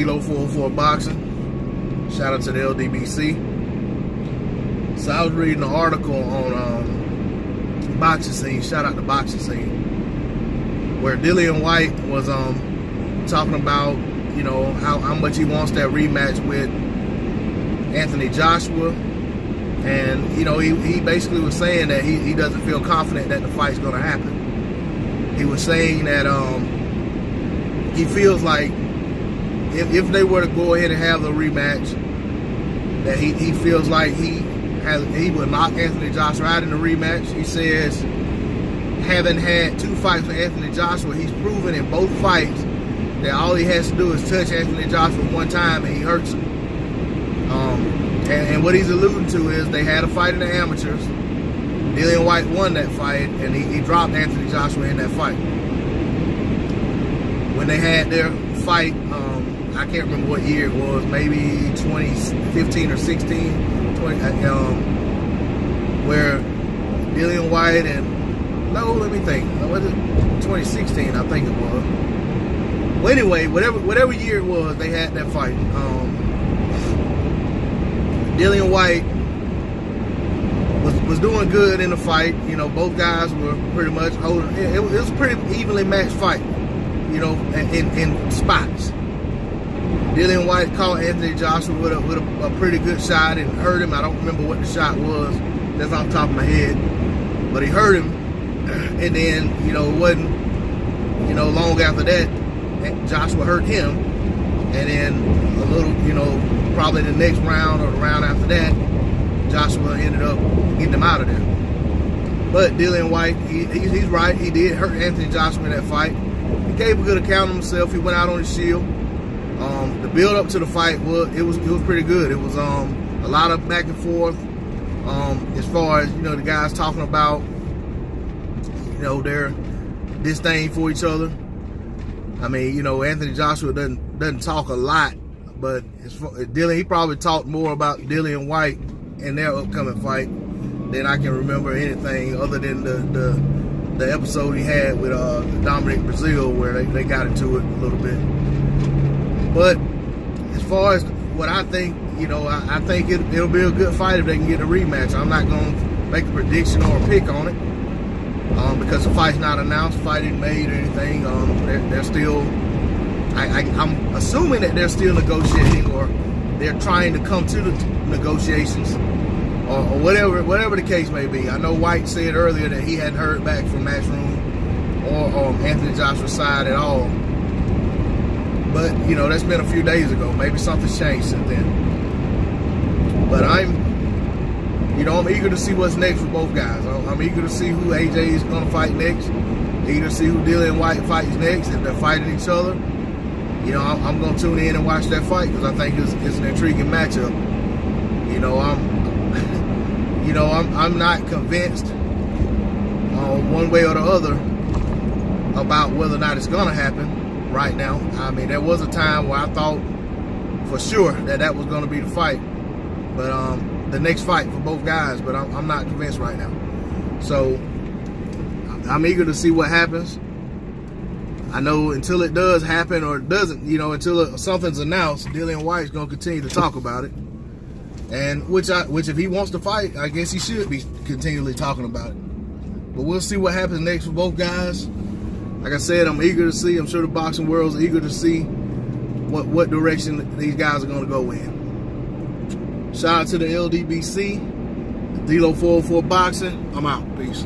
Dillian 404 Boxing. Shout out to the LDBC. So I was reading an article on boxing scene. Shout out to boxing scene, where Dillian Whyte was talking about, you know, how much he wants that rematch with Anthony Joshua. And, you know, he basically was saying that he doesn't feel confident that the fight's going to happen. He was saying that he feels like if they were to go ahead and have the rematch, that he feels like he would knock Anthony Joshua out in the rematch. He says, having had 2 fights with Anthony Joshua, he's proven in both fights that all he has to do is touch Anthony Joshua one time and he hurts him. And what he's alluding to is they had a fight in the amateurs. Dillian Whyte won that fight, and he dropped Anthony Joshua in that fight. When they had their fight, I can't remember what year it was, maybe 2015 or 16, where Dillian Whyte and, no, let me think, was it 2016, I think it was. Well, anyway, whatever year it was, they had that fight. Dillian Whyte was doing good in the fight. You know, both guys were pretty much holding. It was a pretty evenly matched fight, you know, in spots. Dillian Whyte caught Anthony Joshua with a pretty good shot and hurt him. I don't remember what the shot was. That's off the top of my head. But he hurt him. And then, you know, it wasn't, you know, long after that, Joshua hurt him. And then a little, you know, probably the next round or the round after that, Joshua ended up getting him out of there. But Dillian Whyte, he's right. He did hurt Anthony Joshua in that fight. He gave a good account of himself. He went out on his shield. The build up to the fight was pretty good. It was a lot of back and forth. As far as, you know, the guys talking about, you know, their disdain for each other. I mean, you know, Anthony Joshua doesn't talk a lot, but as far as Dillian, he probably talked more about Dillian Whyte in their upcoming fight than I can remember anything other than the episode he had with Dominic Brazil, where they got into it a little bit. But as far as what I think, you know, I think it'll be a good fight if they can get a rematch. I'm not going to make a prediction or a pick on it because the fight's not announced, fight ain't made or anything. They're still, I'm assuming that they're still negotiating, or they're trying to come to the negotiations, or whatever the case may be. I know Whyte said earlier that he hadn't heard back from Matchroom or Anthony Joshua's side at all. But, you know, that's been a few days ago. Maybe something's changed since then. But I'm eager to see what's next for both guys. I'm eager to see who AJ is going to fight next. Eager to see who Dillian Whyte fights next. If they're fighting each other, you know, I'm going to tune in and watch that fight because I think it's an intriguing matchup. You know, I'm not convinced one way or the other about whether or not it's going to happen right now. I mean, there was a time where I thought for sure that was going to be the fight, but the next fight for both guys, but I'm not convinced right now. So I'm eager to see what happens. I know until it does happen, or it doesn't, you know, until something's announced, Dillian Whyte's going to continue to talk about it. And which if he wants to fight, I guess he should be continually talking about it. But we'll see what happens next for both guys. Like I said, I'm eager to see. I'm sure the boxing world's eager to see what direction these guys are going to go in. Shout out to the LDBC, Dillian 404 Boxing. I'm out. Peace.